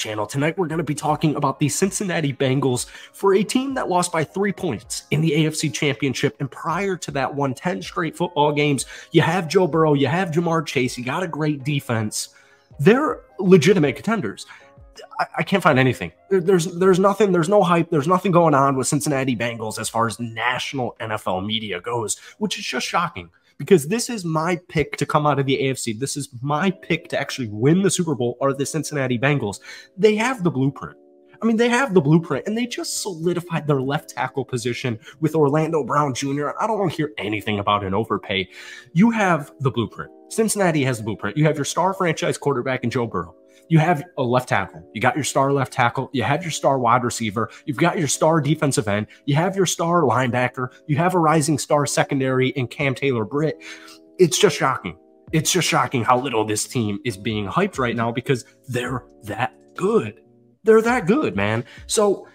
channel. Tonight, we're going to be talking about the Cincinnati Bengals for a team that lost by 3 points in the AFC Championship. And prior to that, won 10 straight football games. You have Joe Burrow, you have Jamar Chase, you got a great defense. They're legitimate contenders. I can't find anything. There's nothing, there's no hype, there's nothing going on with Cincinnati Bengals as far as national NFL media goes, which is just shocking. Because this is my pick to come out of the AFC. This is my pick to actually win the Super Bowl are the Cincinnati Bengals. They have the blueprint. I mean, they have the blueprint, and they just solidified their left tackle position with Orlando Brown Jr. I don't want to hear anything about an overpay. You have the blueprint. Cincinnati has the blueprint. You have your star franchise quarterback in Joe Burrow. You have a left tackle. You got your star left tackle. You have your star wide receiver. You've got your star defensive end. You have your star linebacker. You have a rising star secondary in Cam Taylor-Britt. It's just shocking. It's just shocking how little this team is being hyped right now because they're that good. They're that good, man. So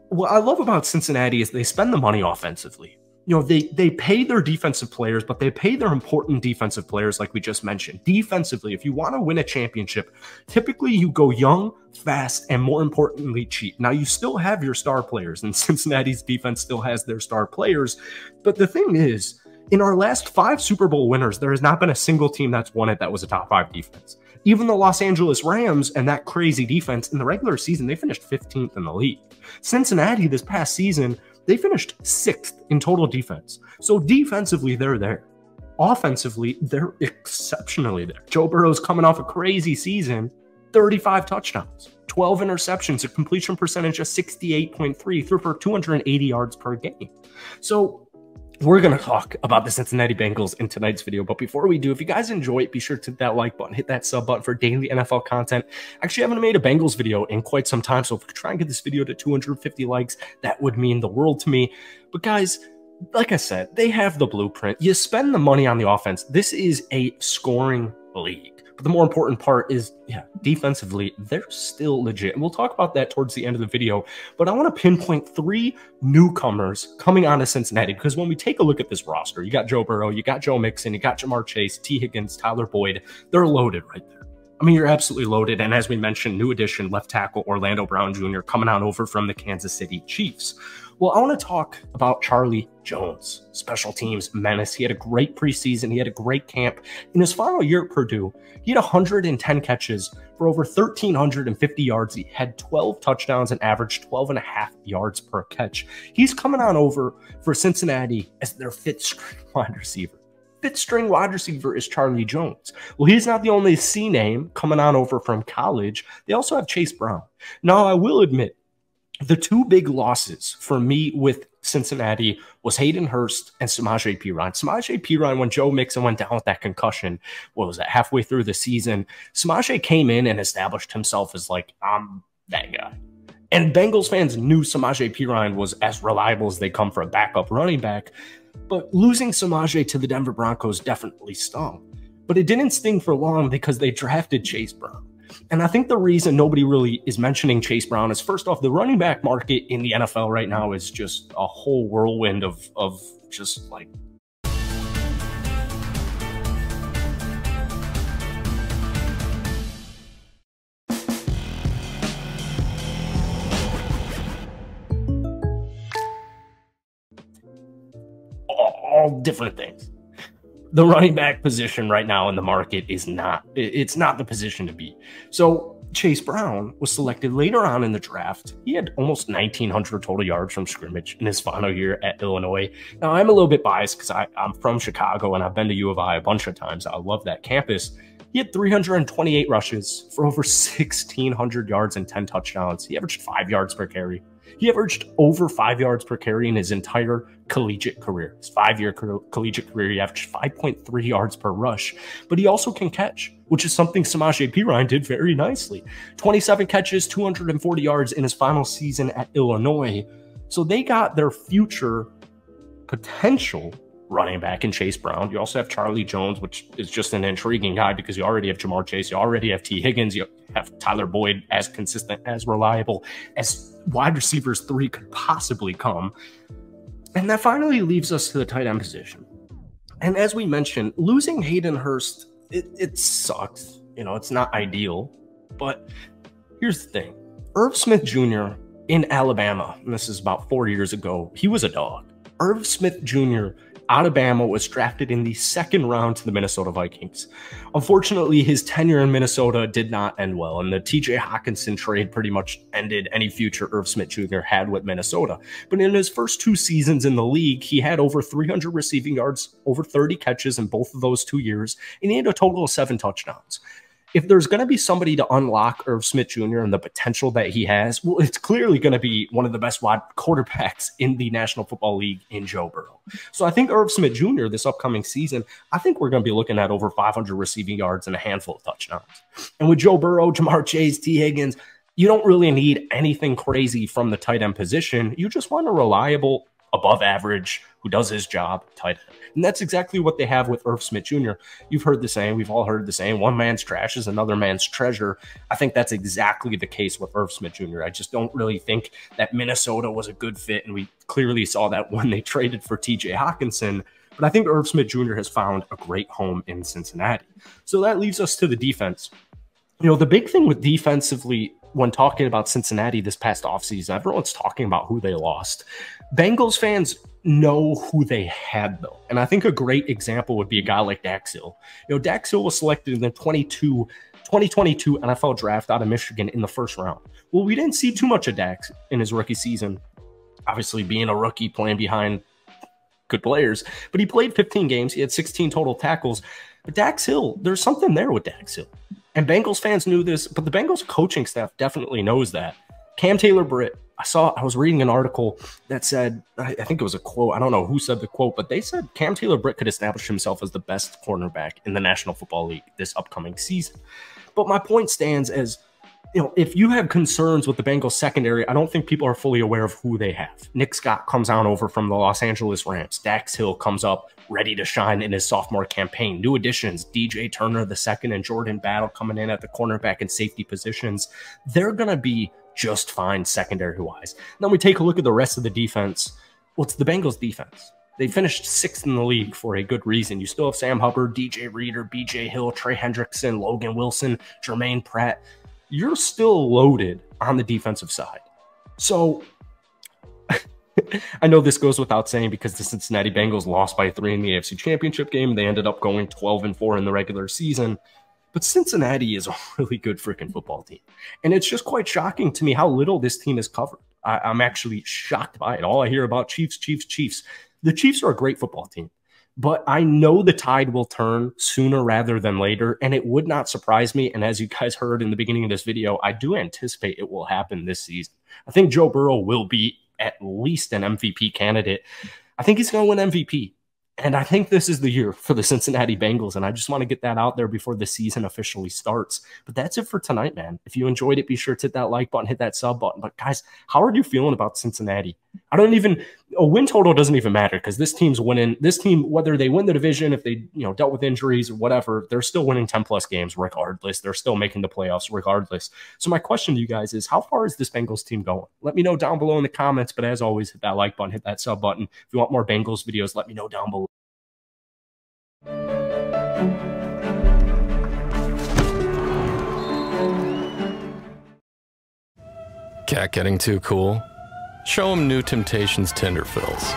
what I love about Cincinnati is they spend the money offensively. You know, they pay their defensive players, but they pay their important defensive players like we just mentioned. Defensively, if you want to win a championship, typically you go young, fast, and more importantly, cheap. Now, you still have your star players, and Cincinnati's defense still has their star players. But the thing is, in our last 5 Super Bowl winners, there has not been a single team that's won it that was a top 5 defense. Even the Los Angeles Rams and that crazy defense in the regular season, they finished 15th in the league. Cincinnati this past season, they finished 6th in total defense. So defensively, they're there. Offensively, they're exceptionally there. Joe Burrow's coming off a crazy season, 35 touchdowns, 12 interceptions, a completion percentage of 68.3, threw for 280 yards per game. So we're going to talk about the Cincinnati Bengals in tonight's video. But before we do, if you guys enjoy it, be sure to hit that like button, hit that sub button for daily NFL content. Actually, I haven't made a Bengals video in quite some time. So if we could try and get this video to 250 likes, that would mean the world to me. But guys, like I said, they have the blueprint. You spend the money on the offense. This is a scoring league. But the more important part is, yeah, defensively, they're still legit. And we'll talk about that towards the end of the video. But I want to pinpoint 3 newcomers coming out of Cincinnati. Because when we take a look at this roster, you got Joe Burrow, you got Joe Mixon, you got Jamar Chase, T. Higgins, Tyler Boyd. They're loaded right there. I mean, you're absolutely loaded. And as we mentioned, new addition, left tackle Orlando Brown Jr. coming on over from the Kansas City Chiefs. Well, I want to talk about Charlie Jones, special teams menace. He had a great preseason. He had a great camp. In his final year at Purdue, he had 110 catches for over 1,350 yards. He had 12 touchdowns and averaged 12.5 yards per catch. He's coming on over for Cincinnati as their 5th string wide receiver. 5th string wide receiver is Charlie Jones. Well, he's not the only C name coming on over from college. They also have Chase Brown. Now, I will admit, the 2 big losses for me with Cincinnati was Hayden Hurst and Samaje Perine. Samaje Perine, when Joe Mixon went down with that concussion, what was that, halfway through the season, Samaje came in and established himself as like, I'm that guy. And Bengals fans knew Samaje Perine was as reliable as they come for a backup running back. But losing Samaje to the Denver Broncos definitely stung. But it didn't sting for long because they drafted Chase Brown. And I think the reason nobody really is mentioning Chase Brown is, first off, the running back market in the NFL right now is just a whole whirlwind of just like all different things. The running back position right now in the market is it's not the position to be. So Chase Brown was selected later on in the draft. He had almost 1,900 total yards from scrimmage in his final year at Illinois. Now, I'm a little bit biased because I'm from Chicago and I've been to U of I a bunch of times. I love that campus. He had 328 rushes for over 1,600 yards and 10 touchdowns. He averaged 5 yards per carry. He averaged over 5 yards per carry in his entire collegiate career. His 5-year collegiate career, he averaged 5.3 yards per rush. But he also can catch, which is something Samaje Perine did very nicely. 27 catches, 240 yards in his final season at Illinois. So they got their future potential running back in Chase Brown. You also have Charlie Jones, which is just an intriguing guy because you already have Jamar Chase. You already have T. Higgins. You have Tyler Boyd, as consistent, as reliable as wide receivers 3 could possibly come. And that finally leaves us to the tight end position. And as we mentioned, losing Hayden Hurst, it sucks. You know, it's not ideal. But Here's the thing. Irv Smith Jr. in Alabama, and this is about 4 years ago, he was a dog. Irv Smith Jr. out of Bama was drafted in the second round to the Minnesota Vikings. Unfortunately, his tenure in Minnesota did not end well, and the TJ Hawkinson trade pretty much ended any future Irv Smith Jr. had with Minnesota. But in his first 2 seasons in the league, he had over 300 receiving yards, over 30 catches in both of those 2 years, and he had a total of 7 touchdowns. If there's going to be somebody to unlock Irv Smith Jr. and the potential that he has, well, it's clearly going to be one of the best wide quarterbacks in the National Football League in Joe Burrow. So I think Irv Smith Jr. this upcoming season, I think we're going to be looking at over 500 receiving yards and a handful of touchdowns. And with Joe Burrow, Jamar Chase, T. Higgins, you don't really need anything crazy from the tight end position. You just want a reliable, above average, who does his job, tight end. And that's exactly what they have with Irv Smith Jr. You've heard the saying, we've all heard the saying, one man's trash is another man's treasure. I think that's exactly the case with Irv Smith Jr. I just don't really think that Minnesota was a good fit, and we clearly saw that when they traded for TJ Hawkinson. But I think Irv Smith Jr. has found a great home in Cincinnati. So that leaves us to the defense. You know, the big thing with defensively when talking about Cincinnati this past offseason, everyone's talking about who they lost. Bengals fans know who they had, though. And I think a great example would be a guy like Dax Hill. You know, Dax Hill was selected in the 2022 NFL draft out of Michigan in the first round. Well, we didn't see too much of Dax in his rookie season. Obviously, being a rookie, playing behind good players. But he played 15 games. He had 16 total tackles. But Dax Hill, there's something there with Dax Hill. And Bengals fans knew this, but the Bengals coaching staff definitely knows that. Cam Taylor-Britt, I was reading an article that said, I think it was a quote, I don't know who said the quote, but they said Cam Taylor-Britt could establish himself as the best cornerback in the National Football League this upcoming season. But my point stands as, you know, if you have concerns with the Bengals secondary, I don't think people are fully aware of who they have. Nick Scott comes on over from the Los Angeles Rams. Dax Hill comes up ready to shine in his sophomore campaign. New additions, DJ Turner II and Jordan Battle coming in at the cornerback and safety positions. They're going to be just fine secondary-wise. Then we take a look at the rest of the defense. Well, it's the Bengals defense. They finished 6th in the league for a good reason. You still have Sam Hubbard, DJ Reader, BJ Hill, Trey Hendrickson, Logan Wilson, Jermaine Pratt. You're still loaded on the defensive side. So I know this goes without saying because the Cincinnati Bengals lost by 3 in the AFC Championship game. They ended up going 12-4 in the regular season. But Cincinnati is a really good freaking football team. And it's just quite shocking to me how little this team is covered. I'm actually shocked by it. All I hear about Chiefs, Chiefs, Chiefs. The Chiefs are a great football team. But I know the tide will turn sooner rather than later, and it would not surprise me. And as you guys heard in the beginning of this video, I do anticipate it will happen this season. I think Joe Burrow will be at least an MVP candidate. I think he's going to win MVP. And I think this is the year for the Cincinnati Bengals, and I just want to get that out there before the season officially starts. But that's it for tonight, man. If you enjoyed it, be sure to hit that like button, hit that sub button. But guys, how are you feeling about Cincinnati? A win total doesn't even matter because this team's winning. This team, whether they win the division, if they dealt with injuries or whatever, they're still winning 10-plus games regardless. They're still making the playoffs regardless. So my question to you guys is, how far is this Bengals team going? Let me know down below in the comments. But as always, hit that like button, hit that sub button. If you want more Bengals videos, let me know down below. Cat getting too cool? Show him New Temptations Tinder Fills.